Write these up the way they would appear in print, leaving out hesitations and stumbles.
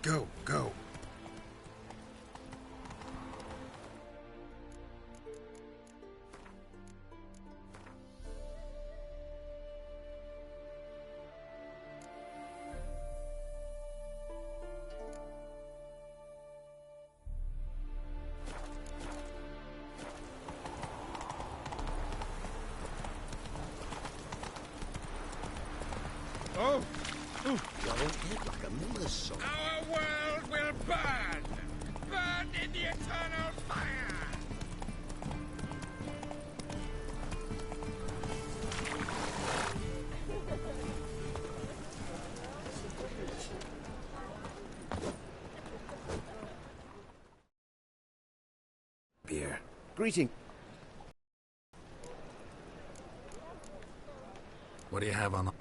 Go, go. Oh! Your head like a millstone. Our world will burn! Burn in the eternal fire! Beer. Greeting. What do you have on the...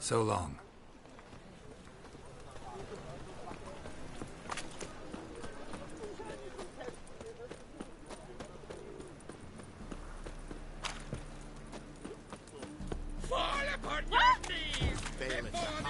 So long. Fall upon your knees! Before the eternal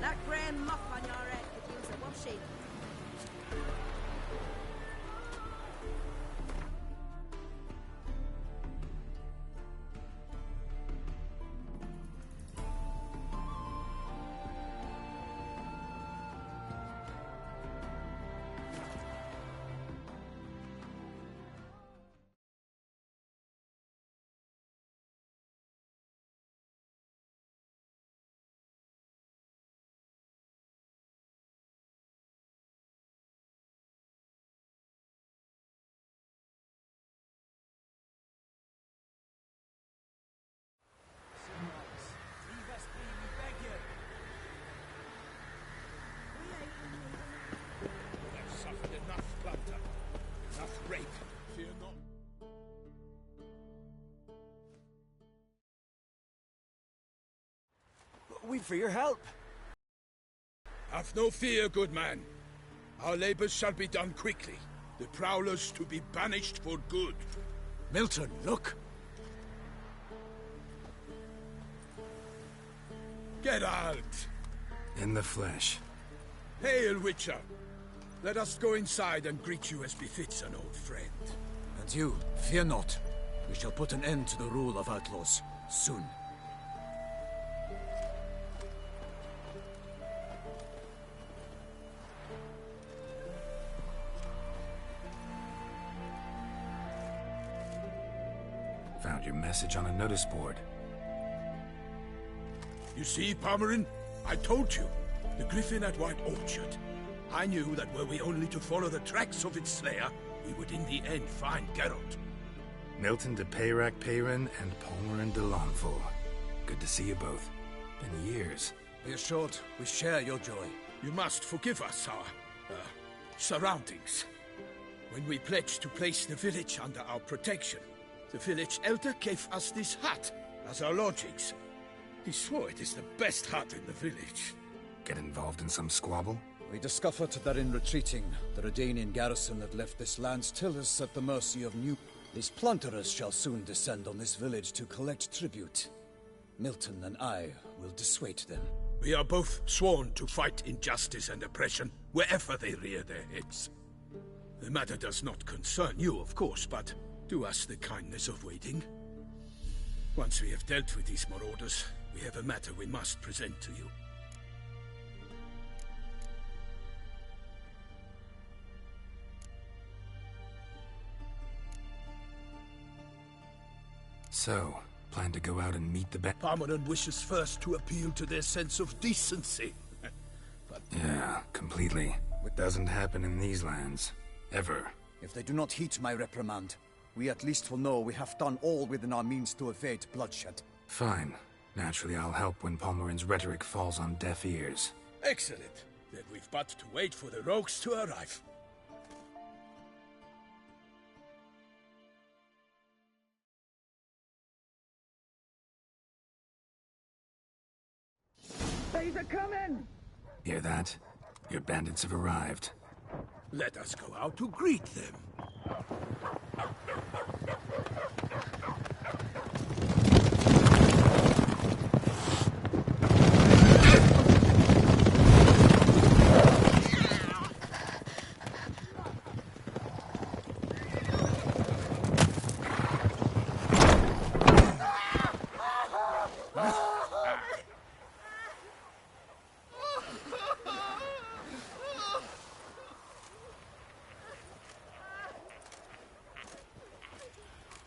That grey muck on your head could use a washing. I've suffered enough plunder, enough rape. Fear not. We for your help. Have no fear, good man. Our labors shall be done quickly. The prowlers to be banished for good. Milton, look! Get out! In the flesh. Hail, Witcher. Let us go inside and greet you as befits an old friend. And you, fear not. We shall put an end to the rule of outlaws, soon. Found your message on a notice board. You see, Palmerin? I told you. The griffin at White Orchard. I knew that were we only to follow the tracks of its slayer, we would in the end find Geralt. Milton de Peyrac-Peyran and Palmerin de Lonfort. Good to see you both. Been years. Be assured, we share your joy. You must forgive us our, surroundings. When we pledged to place the village under our protection, the village elder gave us this hut as our lodgings. He swore it is the best hut in the village. Get involved in some squabble? We discovered that in retreating, the Redanian garrison had left this land tillers at the mercy of new... These plunderers shall soon descend on this village to collect tribute. Milton and I will dissuade them. We are both sworn to fight injustice and oppression wherever they rear their heads. The matter does not concern you, of course, but do us the kindness of waiting. Once we have dealt with these marauders, we have a matter we must present to you. So, plan to go out and meet the Palmerin wishes first to appeal to their sense of decency. But... Yeah, completely. It doesn't happen in these lands. Ever. If they do not heed my reprimand, we at least will know we have done all within our means to evade bloodshed. Fine. Naturally, I'll help when Palmerin's rhetoric falls on deaf ears. Excellent. Then we've but to wait for the rogues to arrive. These are coming! Hear that? Your bandits have arrived. Let us go out to greet them.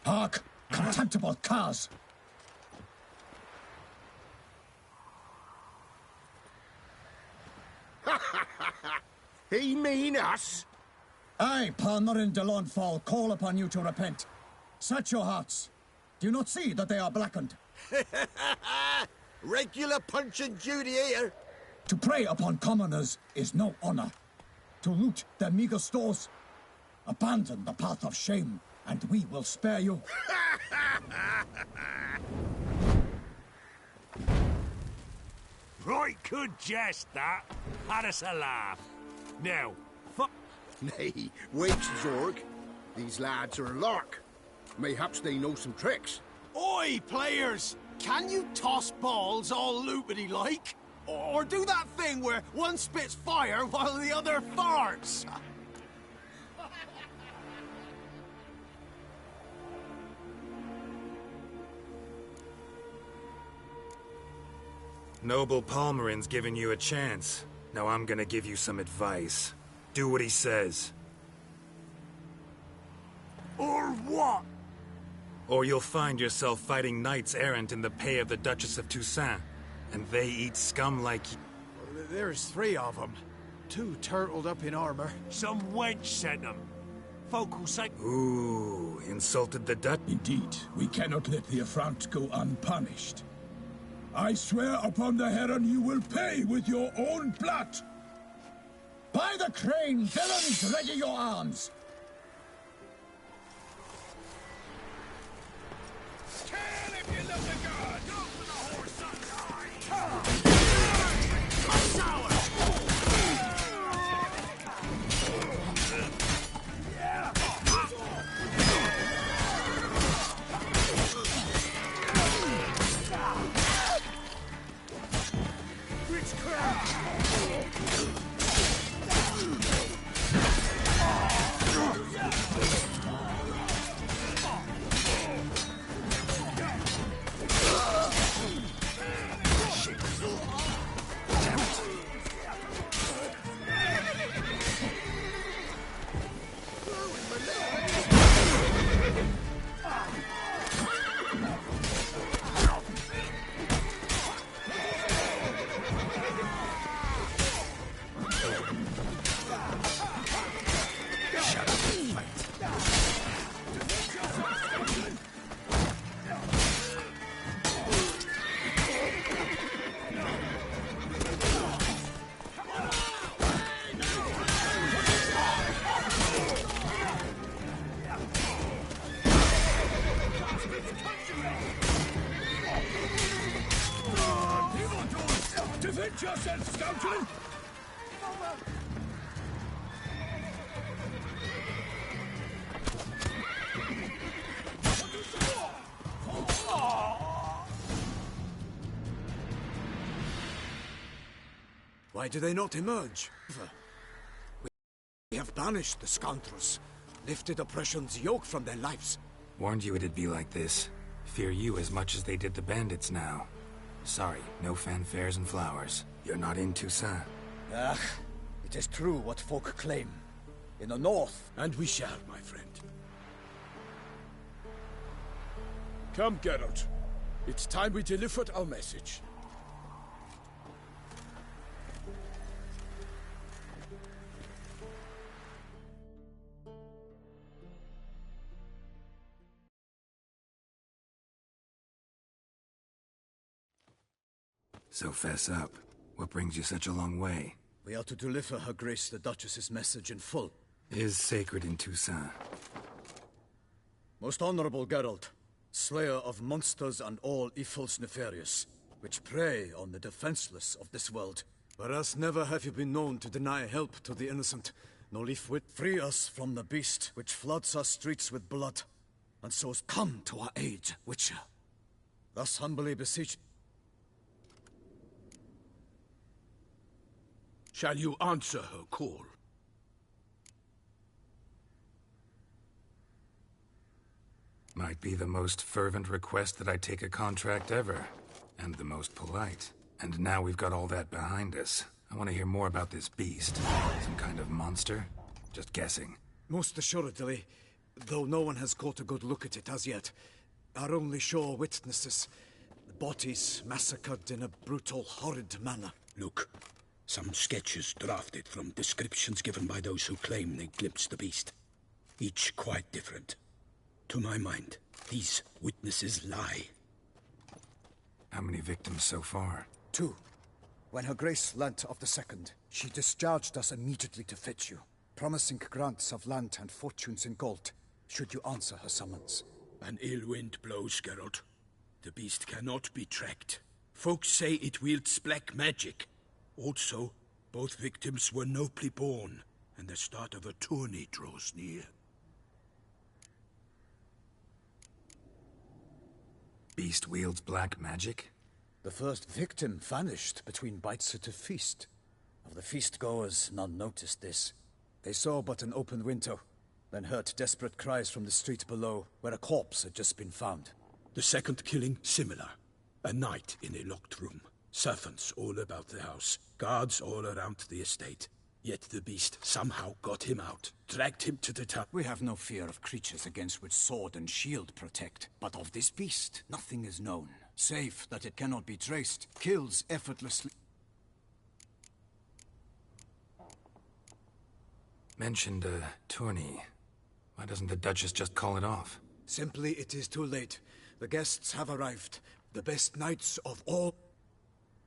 Hark! Contemptible curs! He mean us? I, Palmerin de Lonfort, call upon you to repent. Set your hearts. Do you not see that they are blackened? Regular punch and duty here. To prey upon commoners is no honor. To loot their meager stores, abandon the path of shame, and we will spare you. Right good jest, that. Had us a laugh. Now, Nay, wait, Zorg. These lads are a lark. Mayhaps they know some tricks. Oi, players! Can you toss balls all loopity like? Or do that thing where one spits fire while the other farts? Noble Palmerin's giving you a chance. Now I'm gonna give you some advice. Do what he says. or what? Or you'll find yourself fighting knights errant in the pay of the Duchess of Toussaint. And they eat scum like... There's 3 of them. 2 turtled up in armor. Some wench sent them. Folk who say... Ooh, insulted the Dutch... Indeed, we cannot let the affront go unpunished. I swear upon the Heron you will pay with your own blood! By the crane, villains, ready your arms! Watch yourself, scoundrel! Why do they not emerge? We have banished the scoundrels, lifted oppression's yoke from their lives. Warned you it'd be like this. Fear you as much as they did the bandits now. Sorry, no fanfares and flowers. You're not in Toussaint. Ah, it is true what folk claim. In the north. And we shall, my friend. Come, Geralt. It's time we delivered our message. So fess up. What brings you such a long way? We are to deliver Her Grace the Duchess's message in full. Is sacred in Toussaint. Most honorable Geralt, slayer of monsters and all evils nefarious, which prey on the defenseless of this world. Whereas never have you been known to deny help to the innocent, nor leave wit. Free us from the beast which floods our streets with blood, and so come to our aid, Witcher. Thus humbly beseech. Shall you answer her call? Might be the most fervent request that I take a contract ever. And the most polite. And now we've got all that behind us. I want to hear more about this beast. Some kind of monster? Just guessing. Most assuredly, though no one has caught a good look at it as yet. Our only sure witnesses. The bodies massacred in a brutal, horrid manner. Look. Some sketches drafted from descriptions given by those who claim they glimpsed the beast. Each quite different. To my mind, these witnesses lie. How many victims so far? 2. When Her Grace learnt of the second, she discharged us immediately to fetch you, promising grants of land and fortunes in gold, should you answer her summons. An ill wind blows, Geralt. The beast cannot be tracked. Folks say it wields black magic. Also, both victims were nobly born, and the start of a tourney draws near. Beast wields black magic? The first victim vanished between bites at a feast. Of the feast-goers, none noticed this. They saw but an open window, then heard desperate cries from the street below, where a corpse had just been found. The second killing, similar. A night in a locked room. Servants all about the house. Guards all around the estate. Yet the beast somehow got him out. Dragged him to the tower. We have no fear of creatures against which sword and shield protect. But of this beast, nothing is known. Save that it cannot be traced. Kills effortlessly. Mentioned a tourney. Why doesn't the Duchess just call it off? Simply, it is too late. The guests have arrived. The best knights of all.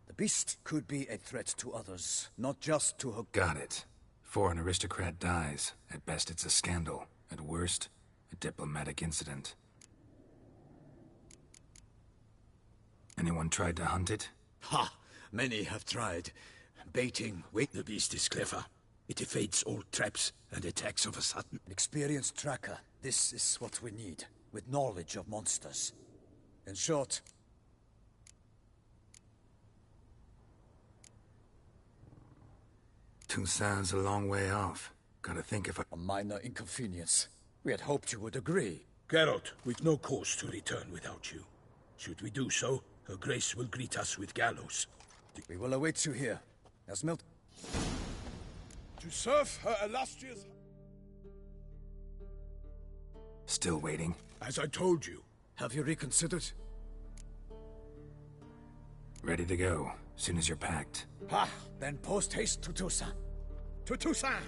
The beast could be a threat to others, not just to her. Got it. Before an aristocrat dies, at best it's a scandal. At worst, a diplomatic incident. Anyone tried to hunt it? Ha! Many have tried. Baiting, wait. The beast is clever. It evades all traps and attacks of a sudden. An experienced tracker. This is what we need, with knowledge of monsters. In short, Toussaint's a long way off. Gotta think if a minor inconvenience. We had hoped you would agree. Geralt, we've no cause to return without you. Should we do so, Her Grace will greet us with gallows. We will await you here, as To serve her illustrious... Still waiting? As I told you. Have you reconsidered? Ready to go, soon as you're packed. Ha! Then post-haste to Toussaint. To Toussaint!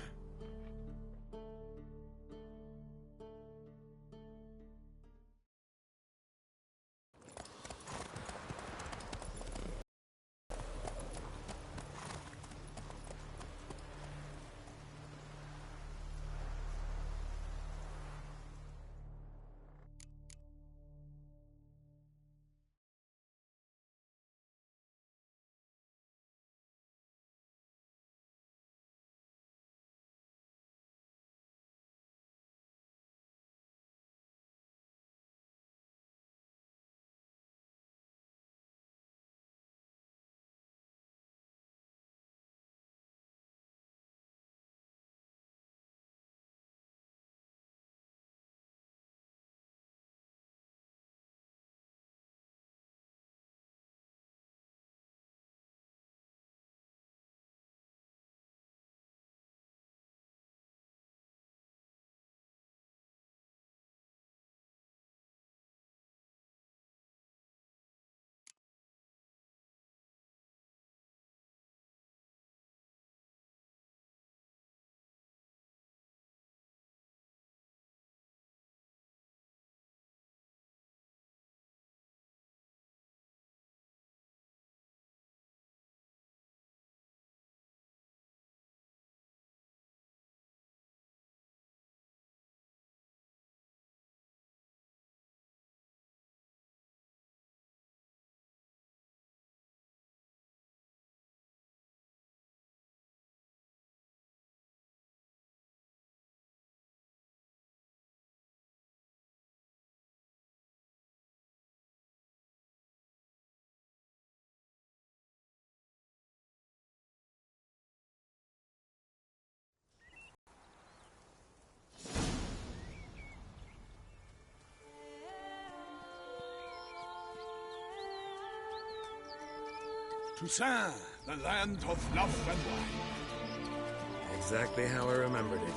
Toussaint, the land of love and wine. Exactly how I remembered it.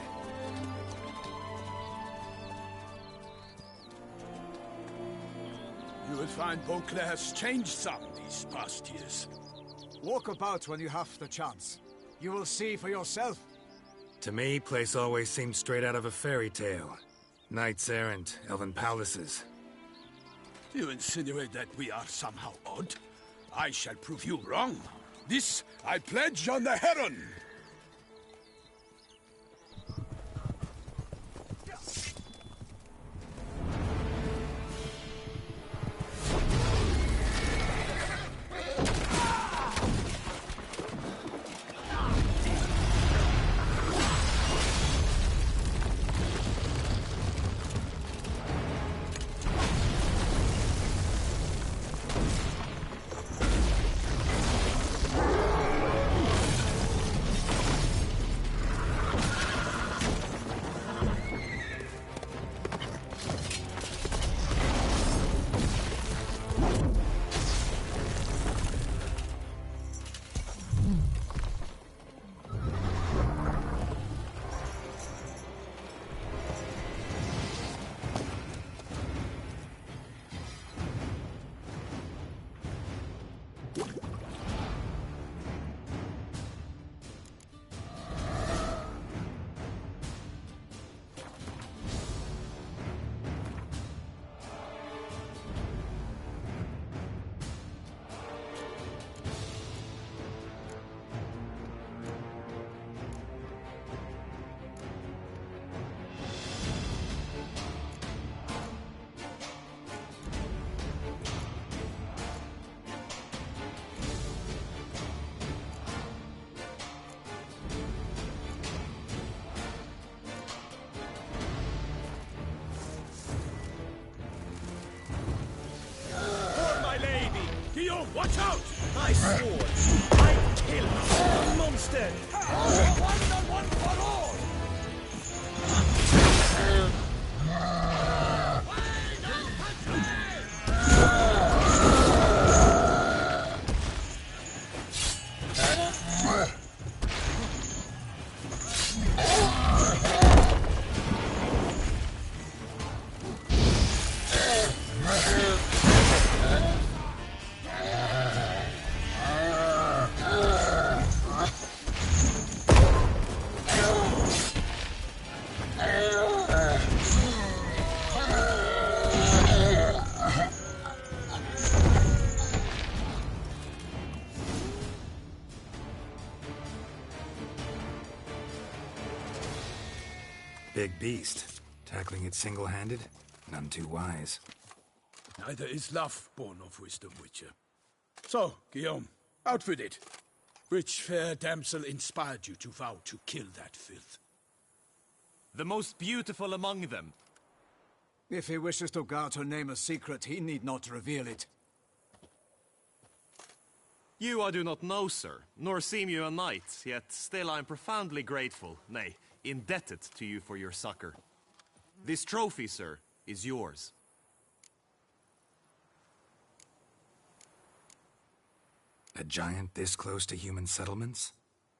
You will find Beauclair's changed some these past years. Walk about when you have the chance. You will see for yourself. To me, place always seemed straight out of a fairy tale. Knights errant, elven palaces. You insinuate that we are somehow odd? I shall prove you wrong. This I pledge on the Heron! Watch out! My sword! I kill a monster! One and one for all! Big beast. Tackling it single-handed? None too wise. Neither is love born of wisdom, Witcher. So, Guillaume, out with it. Which fair damsel inspired you to vow to kill that filth? The most beautiful among them. If he wishes to guard her name a secret, he need not reveal it. You I do not know, sir, nor seem you a knight, yet still I am profoundly grateful, nay, indebted to you for your succor. This trophy, sir, is yours. A giant this close to human settlements?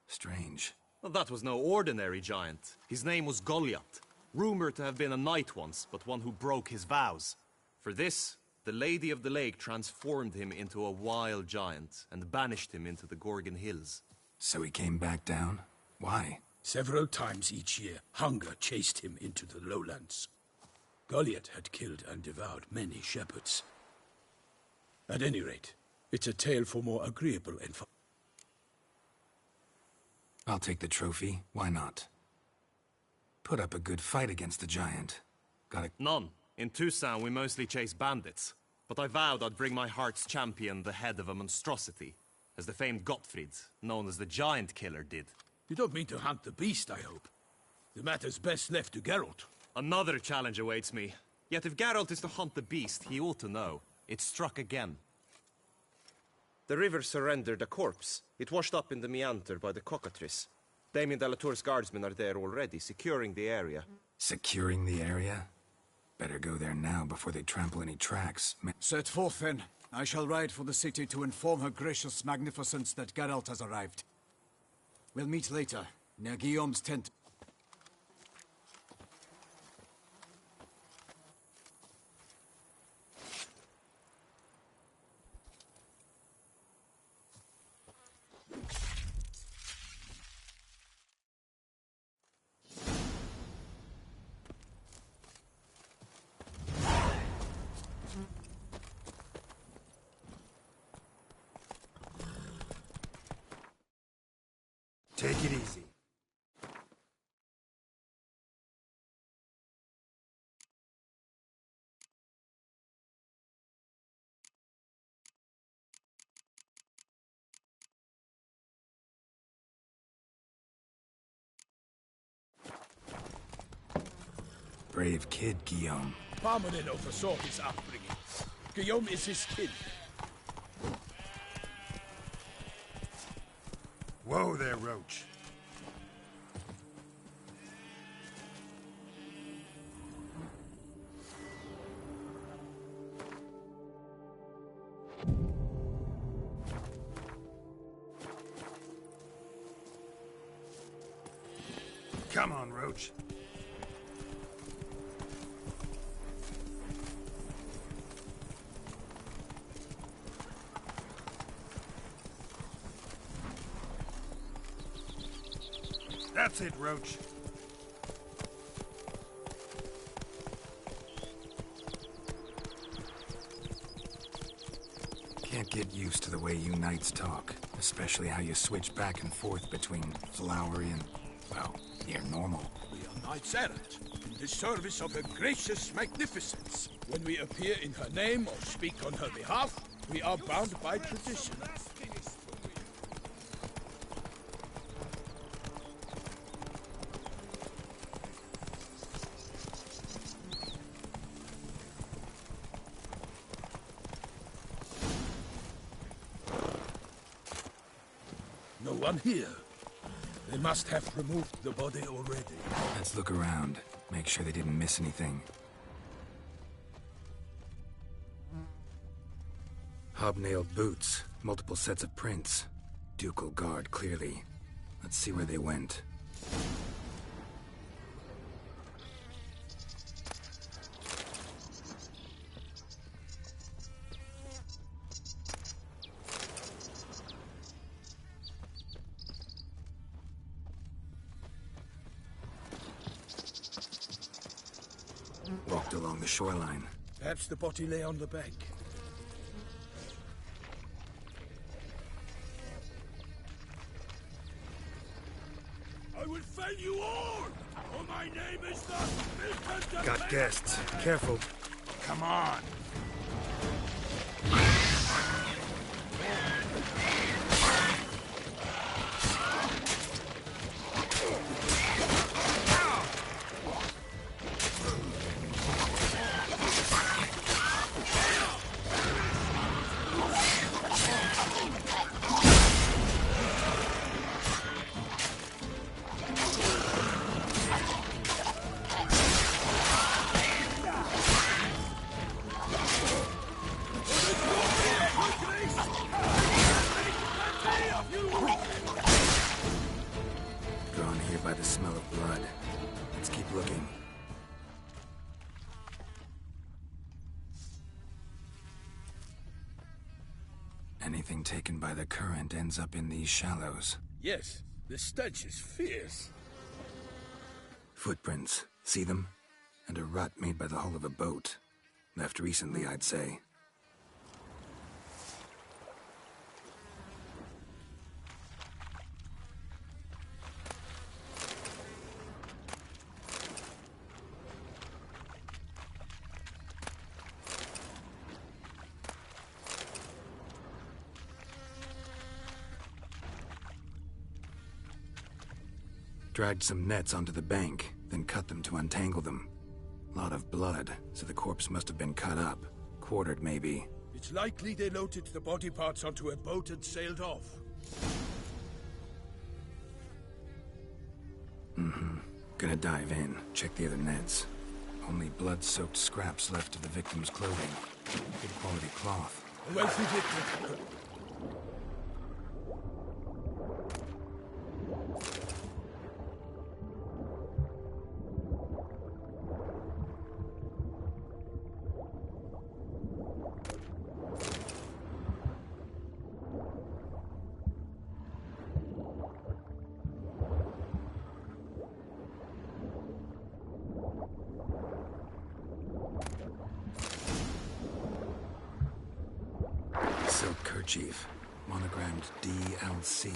Strange. Well, that was no ordinary giant. His name was Goliath, rumored to have been a knight once, but one who broke his vows. For this, the Lady of the Lake transformed him into a wild giant and banished him into the Gorgon Hills. So he came back down? Why? Several times each year, hunger chased him into the lowlands. Goliath had killed and devoured many shepherds. At any rate, it's a tale for more agreeable and I'll take the trophy. Why not? Put up a good fight against the giant. None. In Toussaint, we mostly chase bandits. But I vowed I'd bring my heart's champion the head of a monstrosity, as the famed Gottfried, known as the Giant Killer, did. You don't mean to hunt the beast, I hope. The matter's best left to Geralt. Another challenge awaits me. Yet if Geralt is to hunt the beast, he ought to know. It struck again. The river surrendered a corpse. It washed up in the meander by the cockatrice. Damien de la Tour's guardsmen are there already, securing the area. Securing the area? Better go there now before they trample any tracks. Set forth then, I shall ride for the city to inform her gracious magnificence that Geralt has arrived. We'll meet later, near Guillaume's tent. Take it easy. Brave kid, Guillaume. Parmanin oversaw his upbringing. Guillaume is his kid. Whoa there, Roach. Come on, Roach. That's it, Roach. Can't get used to the way you knights talk, especially how you switch back and forth between flowery and, well, near normal. We are knights errant, in the service of her gracious magnificence. When we appear in her name or speak on her behalf, we are bound by tradition. No one here. They must have removed the body already. Let's look around. Make sure they didn't miss anything. Hobnailed boots. Multiple sets of prints. Ducal guard, clearly. Let's see where they went. Walked along the shoreline. Perhaps the body lay on the bank. I will fell you all! For my name is the... Got guests. Careful. Come on. Drawn here by the smell of blood. Let's keep looking. Anything taken by the current ends up in these shallows. Yes, the stench is fierce. Footprints. See them? And a rut made by the hull of a boat. Left recently, I'd say. Dragged some nets onto the bank, then cut them to untangle them. Lot of blood, so the corpse must have been cut up. Quartered, maybe. It's likely they loaded the body parts onto a boat and sailed off. Gonna dive in, check the other nets. Only blood-soaked scraps left of the victim's clothing. Good quality cloth. Well fitted. Silk kerchief, monogrammed DLC.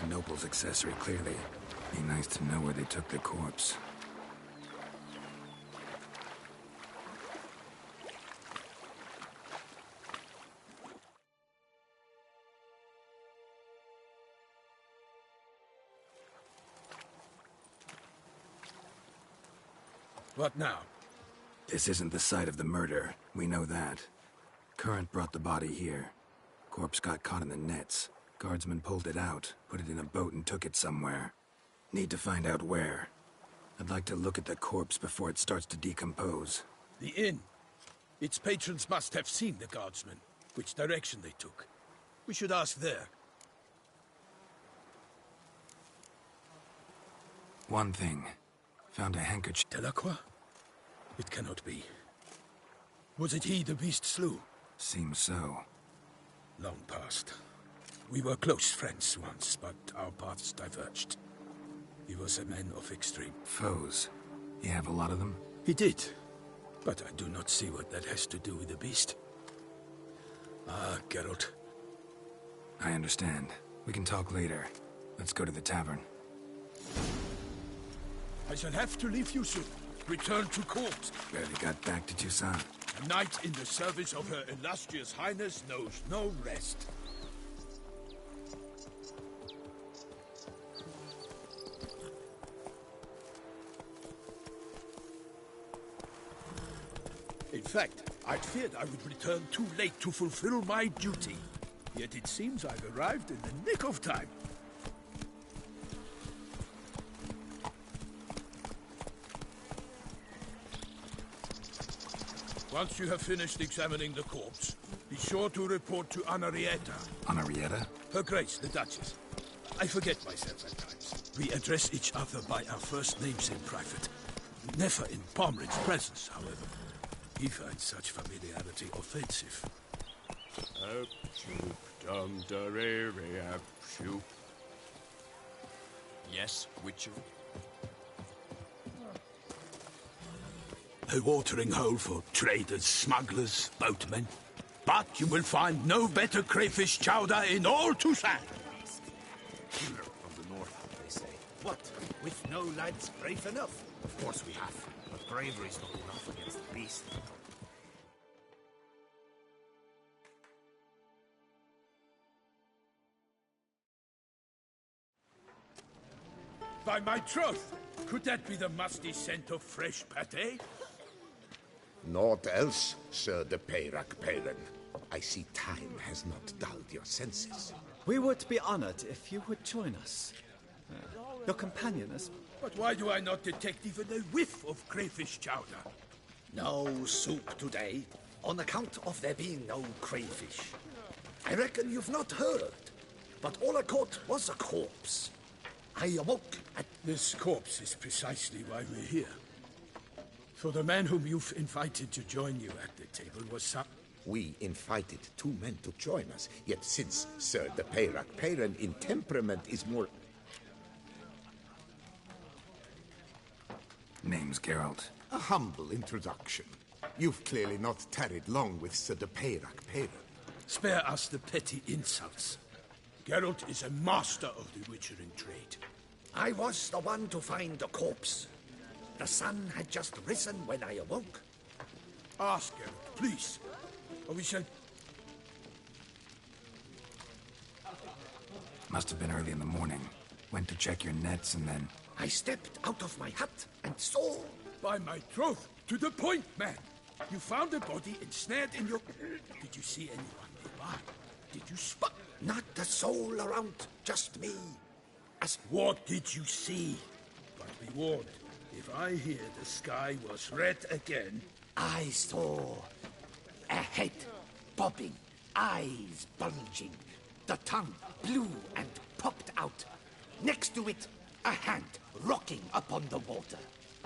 A noble's accessory, clearly. Be nice to know where they took the corpse. What now? This isn't the site of the murder. We know that. Current brought the body here. Corpse got caught in the nets. Guardsmen pulled it out, put it in a boat and took it somewhere. Need to find out where. I'd like to look at the corpse before it starts to decompose. The inn. Its patrons must have seen the guardsmen. Which direction they took. We should ask there. One thing. Found a handkerchief. Delacroix? It cannot be. Was it he the beast slew? Seems so. Long past. We were close friends once, but our paths diverged. He was a man of extreme. Foes? You have a lot of them? He did. But I do not see what that has to do with the beast. Ah, Geralt. I understand. We can talk later. Let's go to the tavern. I shall have to leave you soon. Return to court. Barely got back to Toussaint. A knight in the service of Her Illustrious Highness knows no rest. In fact, I'd feared I would return too late to fulfill my duty. Yet it seems I've arrived in the nick of time. Once you have finished examining the corpse, be sure to report to Anarietta. Anarietta? Her Grace, the Duchess. I forget myself at times. We address each other by our first names in private. Never in Pomred's presence, however. He finds such familiarity offensive. Yes, Witcher? A watering hole for traders, smugglers, boatmen. But you will find no better crayfish chowder in all Toussaint. Killer from the north, they say. What? With no lads brave enough? Of course we have. But bravery's not enough against the beast. By my troth, could that be the musty scent of fresh pâté? Naught else, Sir de Peyrac Peyran. I see time has not dulled your senses. We would be honored if you would join us. Your companion is... But why do I not detect even a whiff of crayfish chowder? No soup today, on account of there being no crayfish. I reckon you've not heard, but all I caught was a corpse. I awoke at... This corpse is precisely why we're here. For the man whom you've invited to join you at the table was some... We invited two men to join us, yet since Sir de Peyrac Peyran in temperament is more... Name's Geralt. A humble introduction. You've clearly not tarried long with Sir de Peyrac Peyran. Spare us the petty insults. Geralt is a master of the witchering trade. I was the one to find the corpse. The sun had just risen when I awoke. Ask Geralt, please. Or we shall... Must have been early in the morning. Went to check your nets and then... I stepped out of my hut and saw... By my troth, to the point, man! You found a body ensnared in your... Did you see anyone nearby? Did you spot... Not a soul around, just me. As... What did you see? But be warned, if I hear the sky was red again... I saw a head bobbing eyes bulging, the tongue blue and popped out. Next to it, a hand rocking upon the water.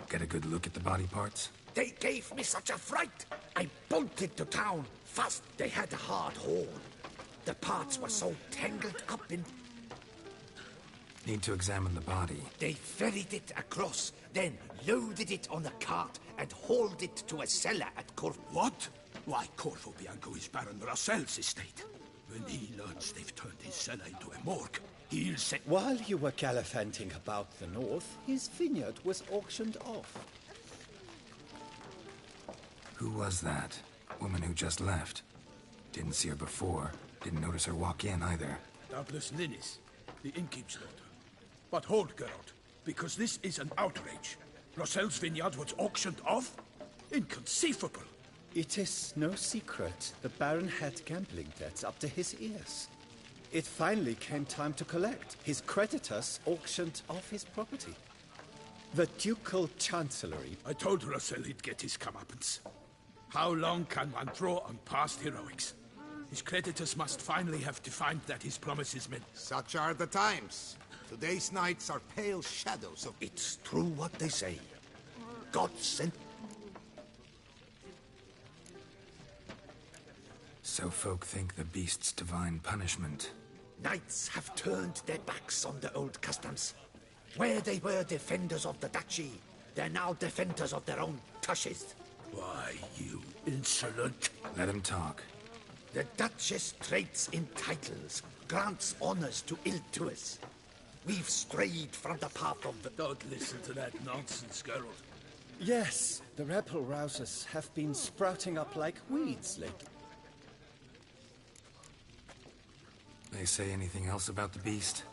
Get a good look at the body parts? They gave me such a fright. I bolted to town fast. They had a hard hold. The parts were so tangled up in... Need to examine the body. They ferried it across, then loaded it on a cart and hauled it to a cellar at Corfu. What? Why, Corvo Bianco is Baron Russell's estate. When he learns they've turned his cellar into a morgue, he'll say... While you were gallivanting about the north, his vineyard was auctioned off. Who was that? Woman who just left. Didn't see her before. Didn't notice her walk in either. Doubtless Ninnis, the innkeep's daughter. But hold, Geralt, because this is an outrage. Russell's vineyard was auctioned off? Inconceivable. It is no secret the Baron had gambling debts up to his ears. It finally came time to collect. His creditors auctioned off his property. The Ducal Chancellery... I told Russell he'd get his comeuppance. How long can one draw on past heroics? His creditors must finally have defined that his promises meant... Such are the times. Today's knights are pale shadows of... It's true what they say. God sent... So folk think the beast's divine punishment. Knights have turned their backs on the old customs. Where they were defenders of the duchy, they're now defenders of their own tushes. Why, you insolent... Let him talk. The Duchess trades in titles, grants honors to ill-doers. We've strayed from the path of the... Don't listen to that nonsense, Geralt. Yes, the rebel rousers have been sprouting up like weeds lately. They say anything else about the beast?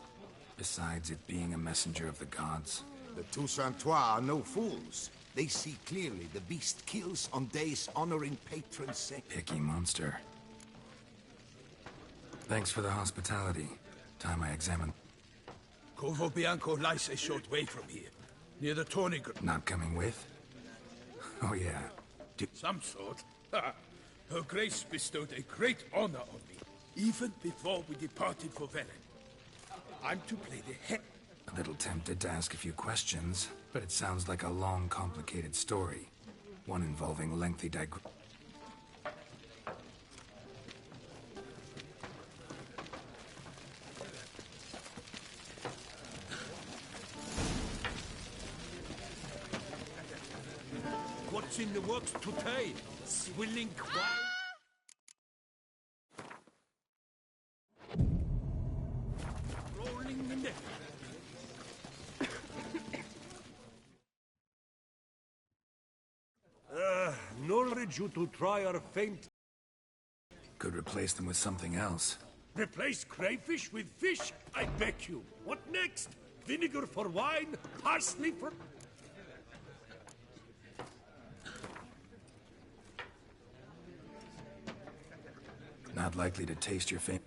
Besides it being a messenger of the gods? The Toussaintois are no fools. They see clearly the beast kills on days honoring patrons' sake. Picky monster. Thanks for the hospitality. Time I examine... Corvo Bianco lies a short way from here, near the tourney ground. Not coming with? Oh, yeah. Some sort. Her Grace bestowed a great honor on me, even before we departed for Velen. I'm to play the head. A little tempted to ask a few questions, but it sounds like a long, complicated story. One involving lengthy What's in the works today? Swilling wine? Rolling in the... Knowledge you to try our faint... Could replace them with something else. Replace crayfish with fish? I beg you. What next? Vinegar for wine? Parsley for... Not likely to taste your fame.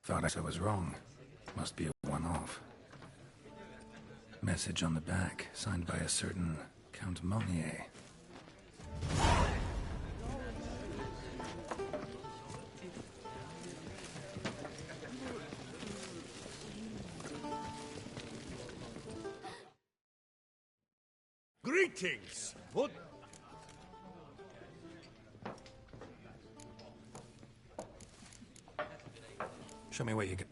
Thought I was wrong. Must be a one-off. Message on the back, signed by a certain Count Monnier. Greetings! What? Show me where you get.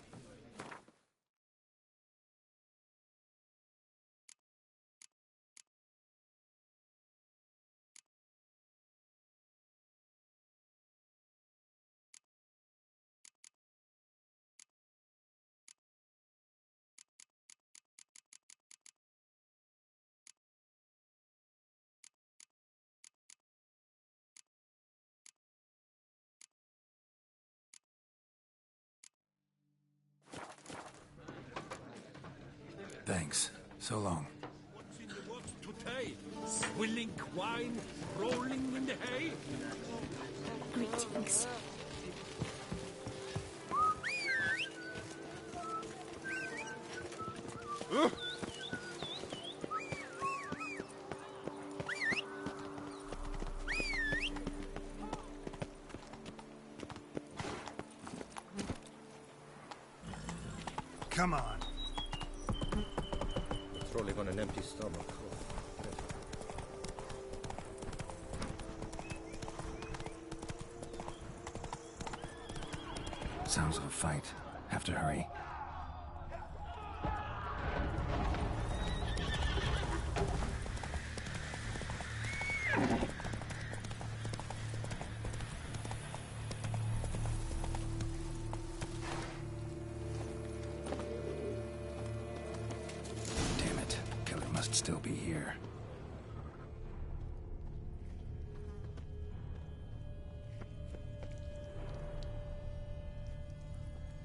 Thanks. So long. What's in the works today? Swilling wine, rolling in the hay? Greetings. Come on. Patrolling on an empty stomach. Sounds of a fight. Have to hurry. Damn it. Killer must still be here.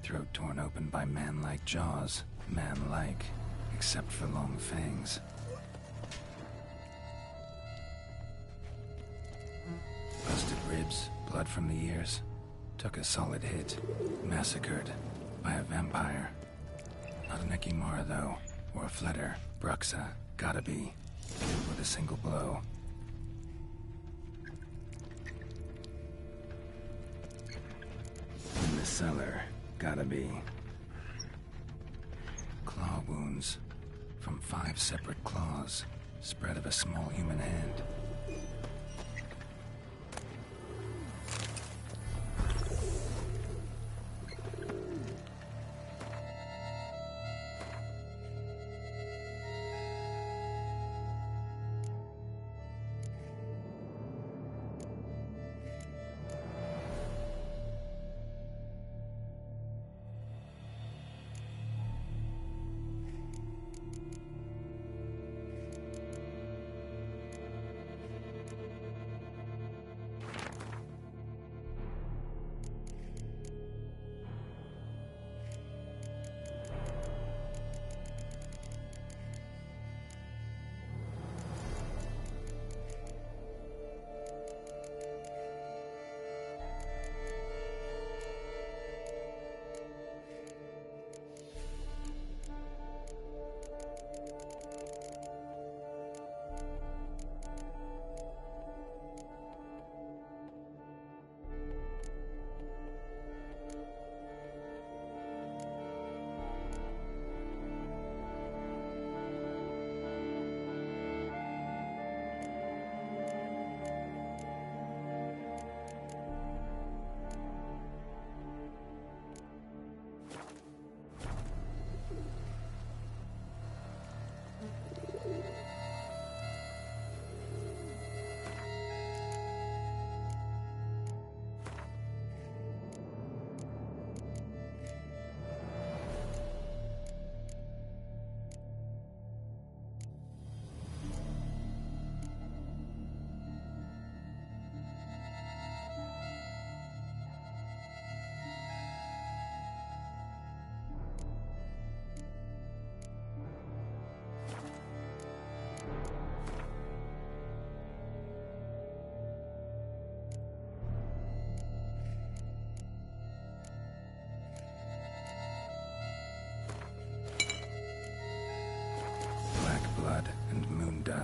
Throat torn open by man-like jaws. Man-like, except for long fangs. Busted ribs, blood from the ears. Took a solid hit. Massacred by a vampire. Not an Ekimara, though. Or a Fletter. Bruxa. Gotta be. Killed with a single blow. In the cellar. Gotta be. Claw wounds. From 5 separate claws. Spread of a small human hand.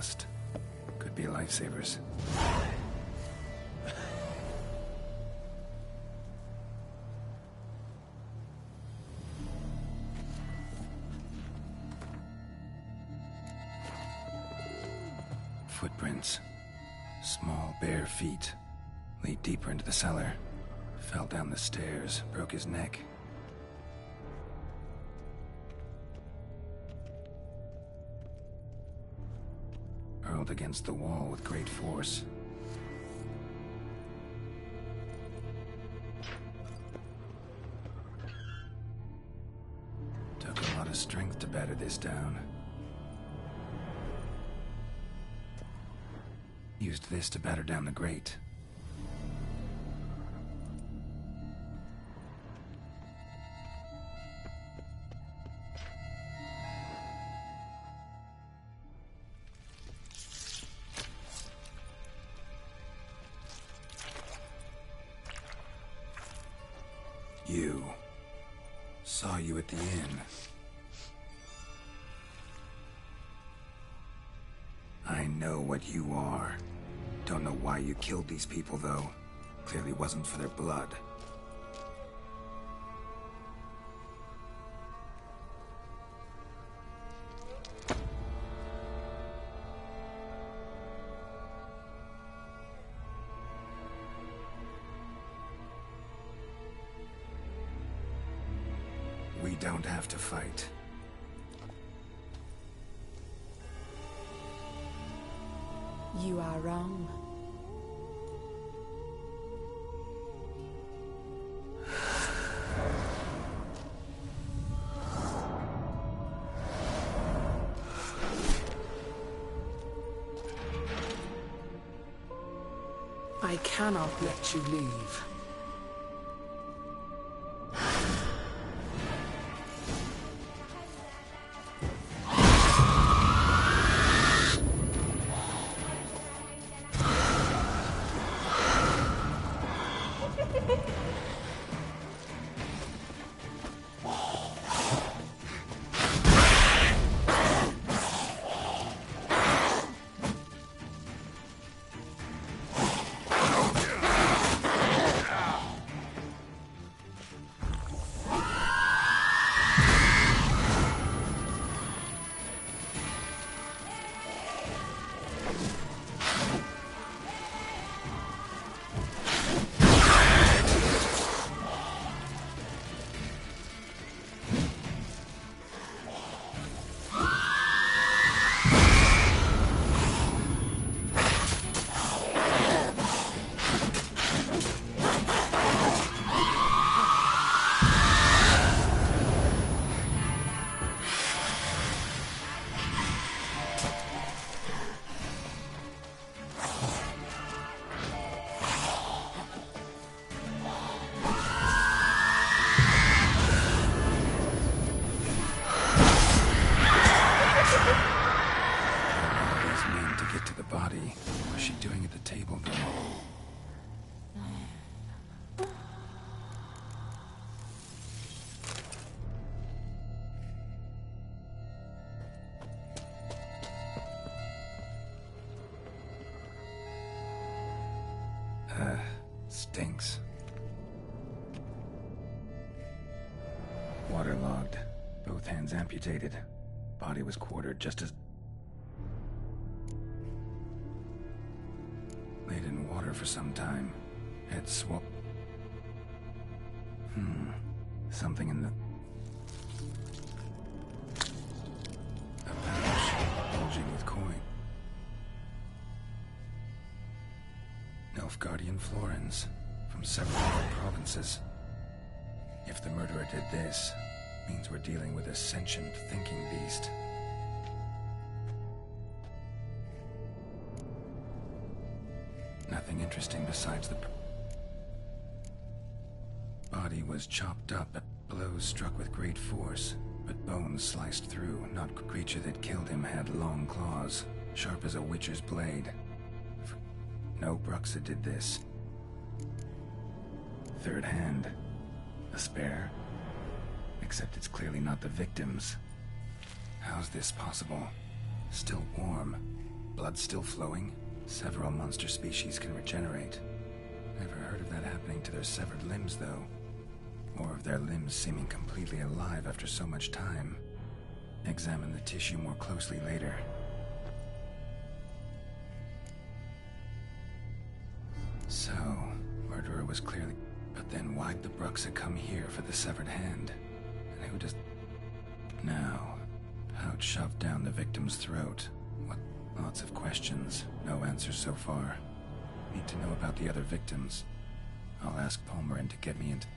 dust. Could be lifesavers. Footprints. Small, bare feet. Lead deeper into the cellar. Fell down the stairs, broke his neck. Hurled against the wall with great force. Took a lot of strength to batter this down. Used this to batter down the grate. You. Saw you at the inn. I know what you are. Don't know why you killed these people, though. Clearly wasn't for their blood. We don't have to fight. You are wrong. I cannot let you leave. Stinks. Waterlogged. Both hands amputated. Body was quartered just as... Laid in water for some time. Head swollen. Something in the... A pouch bulging with coin. Nilfgaardian florins from several different provinces. If the murderer did this, means we're dealing with a sentient thinking beast. Nothing interesting besides the body was chopped up, blows struck with great force, but bones sliced through. Not creature that killed him had long claws, sharp as a witcher's blade. No Bruxa did this. Third hand. A spare. Except it's clearly not the victim's. How's this possible? Still warm. Blood still flowing? Several monster species can regenerate. Never heard of that happening to their severed limbs, though. Or of their limbs seeming completely alive after so much time. Examine the tissue more closely later. So, murderer was clearly... But then why'd the Bruxa come here for the severed hand? And who does... Now, pouch shoved down the victim's throat. What? Lots of questions. No answers so far. Need to know about the other victims. I'll ask Palmerin to get me into...